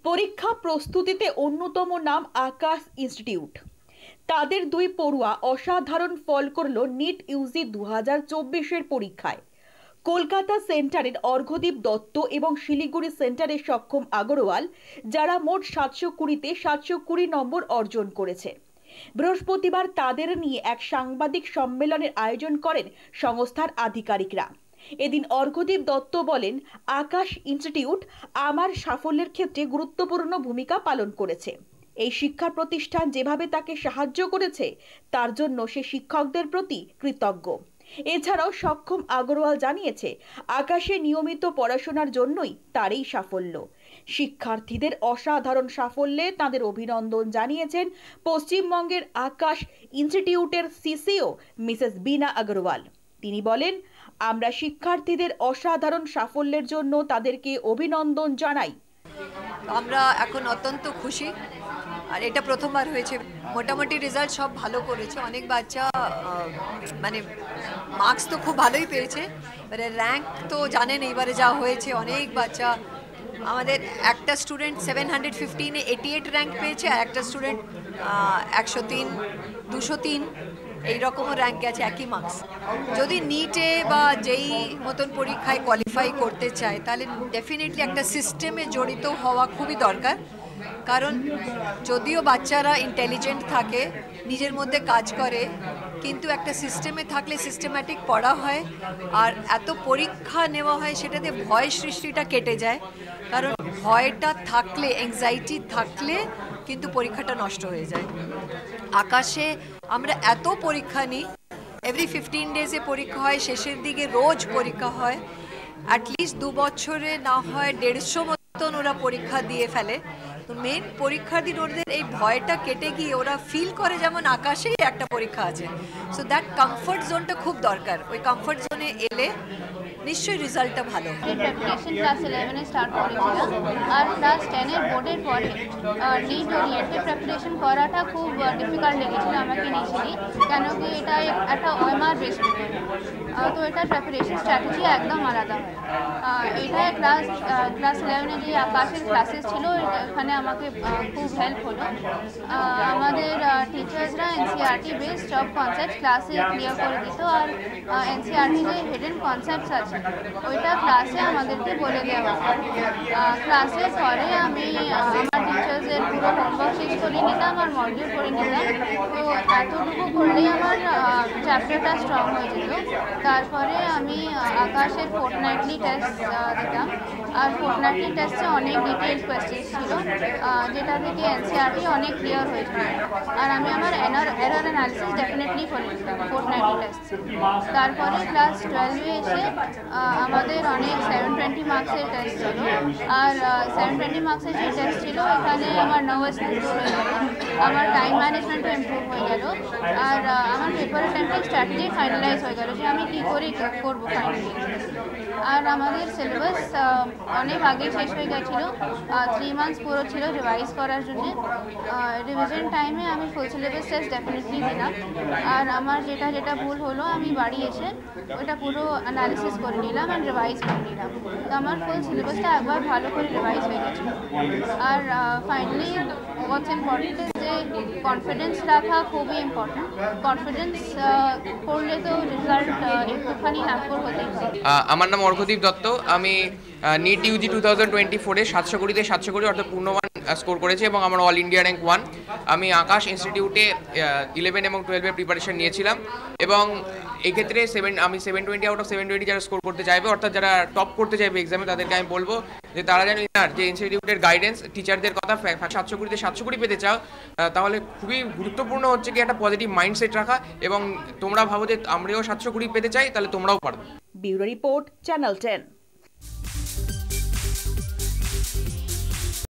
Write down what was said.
পরীক্ষা প্রস্তুতিতে অন্যতম নাম আকাশ ইনস্টিটিউট। তাদের দুই পড়ুয়া অসাধারণ ফল করল নিট ইউজি 2024-এর পরীক্ষায়। কলকাতা সেন্টারের অর্ঘ্যদীপ দত্ত এবং শিলিগুড়ি সেন্টারের সক্ষম আগরওয়াল, যারা মোট 720-তে 720 নম্বর অর্জন করেছে। বৃহস্পতিবার তাদের নিয়ে এক সাংবাদিক সম্মেলনের আয়োজন করেন সংস্থার আধিকারিকরা। এদিন অর্ঘ্যদীপ দত্ত বলেন, আকাশ ইনস্টিটিউট আমার সাফল্যের ক্ষেত্রে গুরুত্বপূর্ণ ভূমিকা পালন করেছে। এই শিক্ষা প্রতিষ্ঠান যেভাবে তাকে সাহায্য করেছে তার জন্য সে শিক্ষকদের প্রতি কৃতজ্ঞ। এছাড়াও সক্ষম আগরওয়াল জানিয়েছে, আকাশে নিয়মিত পড়াশোনার জন্যই তার এই সাফল্য। শিক্ষার্থীদের অসাধারণ সাফল্যে তাদের অভিনন্দন জানিয়েছেন পশ্চিমবঙ্গের আকাশ ইনস্টিটিউটের সিসিও মিসেস বীণা আগরওয়াল। তিনি বলেন, আমরা শিক্ষার্থীদের অসাধারণ সাফল্যের জন্য তাদেরকে অভিনন্দন জানাই। আমরা এখন অত্যন্ত খুশি, আর এটা প্রথমবার হয়েছে। মোটামুটি রেজাল্ট সব ভালো করেছে, অনেক বাচ্চা মানে মার্কস তো খুব ভালোই পেয়েছে, এবারে র্যাঙ্ক তো জানেন এইবারে যা হয়েছে। অনেক বাচ্চা, আমাদের একটা স্টুডেন্ট 715-এ 88 র্যাঙ্ক পেয়েছে, আর একটা স্টুডেন্ট 103, 203 এইরকমও র্যাঙ্ক আছে, একই মার্কস। যদি নিটে বা যেই মতন পরীক্ষায় কোয়ালিফাই করতে চায় তাহলে ডেফিনেটলি একটা সিস্টেমে জড়িত হওয়া খুবই দরকার। কারণ যদিও বাচ্চারা ইন্টেলিজেন্ট থাকে, নিজের মধ্যে কাজ করে, কিন্তু একটা সিস্টেমে থাকলে সিস্টেম্যাটিক পড়া হয় আর এত পরীক্ষা নেওয়া হয়, সেটাতে ভয় সৃষ্টিটা কেটে যায়। কারণ ভয়টা থাকলে, অ্যাংজাইটি থাকলে কিন্তু পরীক্ষাটা নষ্ট হয়ে যায়। আকাশে আমরা এত পরীক্ষা নিই, এভরি 15 ডেজে পরীক্ষা হয়, শেষের দিকে রোজ পরীক্ষা হয়। অ্যাটলিস্ট 2 বছরে না হয় 150 মতন ওরা পরীক্ষা দিয়ে ফেলে। তো মেন পরীক্ষার দিন ওদের এই ভয়টা কেটে গিয়ে ওরা ফিল করে যেমন আকাশেই একটা পরীক্ষা আছে। সো দ্যাট কমফর্ট জোনটা খুব দরকার। ওই কমফর্ট জোনে এলে নিশ্চয়ই রেজাল্টটা ভালো হবে। প্রিপারেশন ক্লাস 11-এ স্টার্ট করেছিলাম, আর ক্লাস 10-এর বোর্ডের পরে নিট ওরিয়েন্টেড প্রিপারেশন করাটা খুব ডিফিকাল্ট লেগেছিল আমাকে ইনিশিয়ালি, কেন কি এটা একটা ওএমআর বেসড পেপার, তো এটার প্রিপারেশন স্ট্র্যাটেজি একদম আলাদা হয়। এটা ক্লাস 11-এ যে আকাশের ক্লাসেস ছিল, এখানে আমাকে খুব হেল্প হলো। আমাদের টিচার্সরা এনসিইআরটি বেসড সব কনসেপ্ট ক্লাসে ক্লিয়ার করে দিত, আর এনসিইআরটি যে হিডেন কনসেপ্টস আছে ওইটা ক্লাসে আমাদেরকে বলে দেওয়া হয়। ক্লাসের পরে আমি আমার টিচার্সের পুরো হোমওয়ার্ক শেষ করে নিতাম আর মডিউল করে নিতাম। তো এতটুকু করলেই আমার চ্যাপ্টারটা স্ট্রং হয়ে যেত। তারপরে আমি আকাশের ফোর্টনাইটলি টেস্ট দিতাম, আর ফোর্টনাইটলি টেস্টে অনেক ডিটেইলড কোয়েশ্চেন্স ছিল, যেটা থেকে এনসিইআরটি অনেক ক্লিয়ার হয়েছিল। আর আমি আমার এরর অ্যানালিসিস ডেফিনেটলি করে নিতাম ফোর্টনাইটলি টেস্ট। তারপরে ক্লাস 12-এ এসে আমাদের অনেক 720 মার্কসের টেস্ট ছিল, আর 720 মার্কসের যে টেস্ট ছিল এখানে আমার নার্ভাসনেস দূর হয়ে গেল, আমার টাইম ম্যানেজমেন্টও ইমপ্রুভ হয়ে গেল, আর আমার পেপার অ্যাটেম্পটিং স্ট্র্যাটেজি ফাইনালাইজ হয়ে গেল যে আমি কী করে করবো ফাইনালি। আর আমাদের সিলেবাস অনেক আগে শেষ হয়ে গেছিলো, 3 মান্থস পুরো ছিল রিভাইজ করার জন্য। রিভিশন টাইমে আমি ফুল সিলেবাস টেস্ট ডেফিনেটলি দিলাম, আর আমার যেটা ভুল হলো আমি বাড়ি এসে ওটা পুরো অ্যানালিসিস করে নিলাম অ্যান্ড রিভাইজ করে নিলাম। তো আমার ফুল সিলেবাসটা একবার ভালো করে রিভাইজ হয়ে গেছিলো। আর ফাইনালি হোয়াটস ইম্পর্টেন্ট যে কনফিডেন্স রাখা খুবই ইম্পর্টেন্ট। কনফিডেন্স করলে তো রেজাল্ট একটুখানি হ্যাম্পার হতেই হবে। আমার নাম অর্ঘ্যদীপ দত্ত। আমি নিট ইউজি 2024-এ 720-তে 720 অর্থাৎ পূর্ণমান স্কোর করেছি এবং আমার অল ইন্ডিয়া র্যাঙ্ক 1। আমি আকাশ ইনস্টিটিউটে 11 এবং 12-এর প্রিপারেশন নিয়েছিলাম, এবং এক্ষেত্রে আমি 720 আউট অফ 720 যারা স্কোর করতে চাইবে, অর্থাৎ যারা টপ করতে চাইবে এক্সামে, তাদেরকে আমি বলবো যে তারা যেন যে ইনস্টিটিউটের গাইডেন্স, টিচারদের কথা, 720-তে 720 পেতে চাও, তাহলে খুবই গুরুত্বপূর্ণ হচ্ছে কি একটা পজিটিভ মাইন্ডসেট রাখা, এবং তোমরা ভাবো যে আমরাও 720 পেতে চাই, তাহলে তোমরাও পারবে। Bureau report, channel 10।